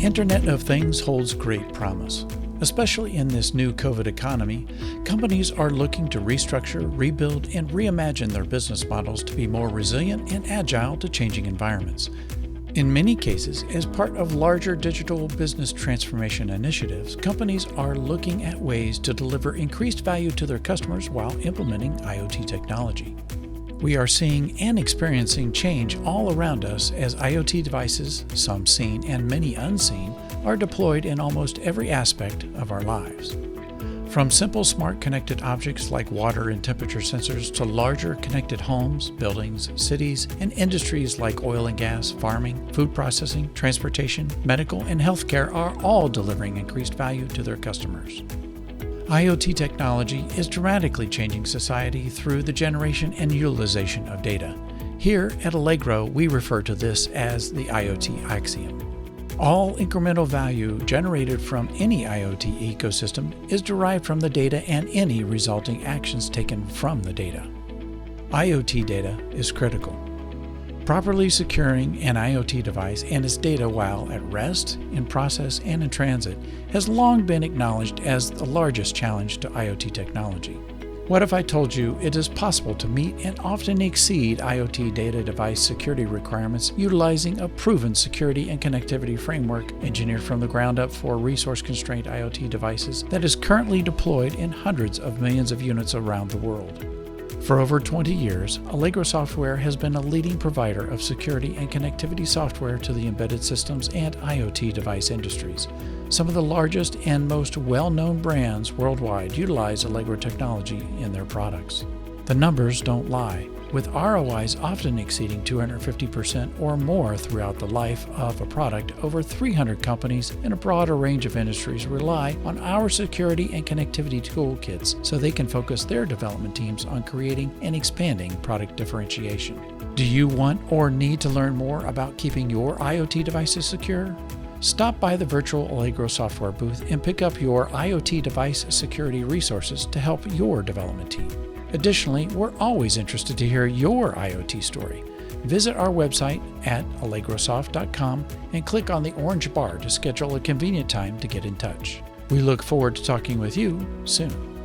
Internet of Things holds great promise. Especially in this new COVID economy, companies are looking to restructure, rebuild, and reimagine their business models to be more resilient and agile to changing environments. In many cases, as part of larger digital business transformation initiatives, companies are looking at ways to deliver increased value to their customers while implementing IoT technology. We are seeing and experiencing change all around us as IoT devices, some seen and many unseen, are deployed in almost every aspect of our lives. From simple smart connected objects like water and temperature sensors to larger connected homes, buildings, cities, and industries like oil and gas, farming, food processing, transportation, medical, and healthcare are all delivering increased value to their customers. IoT technology is dramatically changing society through the generation and utilization of data. Here at Allegro, we refer to this as the IoT axiom. All incremental value generated from any IoT ecosystem is derived from the data and any resulting actions taken from the data. IoT data is critical. Properly securing an IoT device and its data while at rest, in process, and in transit has long been acknowledged as the largest challenge to IoT technology. What if I told you it is possible to meet and often exceed IoT data device security requirements utilizing a proven security and connectivity framework engineered from the ground up for resource-constrained IoT devices that is currently deployed in hundreds of millions of units around the world? For over 20 years, Allegro Software has been a leading provider of security and connectivity software to the embedded systems and IoT device industries. Some of the largest and most well-known brands worldwide utilize Allegro technology in their products. The numbers don't lie, with ROIs often exceeding 250% or more throughout the life of a product. Over 300 companies in a broader range of industries rely on our security and connectivity toolkits so they can focus their development teams on creating and expanding product differentiation. Do you want or need to learn more about keeping your IoT devices secure? Stop by the virtual Allegro Software booth and pick up your IoT device security resources to help your development team. Additionally, we're always interested to hear your IoT story. Visit our website at allegrosoft.com and click on the orange bar to schedule a convenient time to get in touch. We look forward to talking with you soon.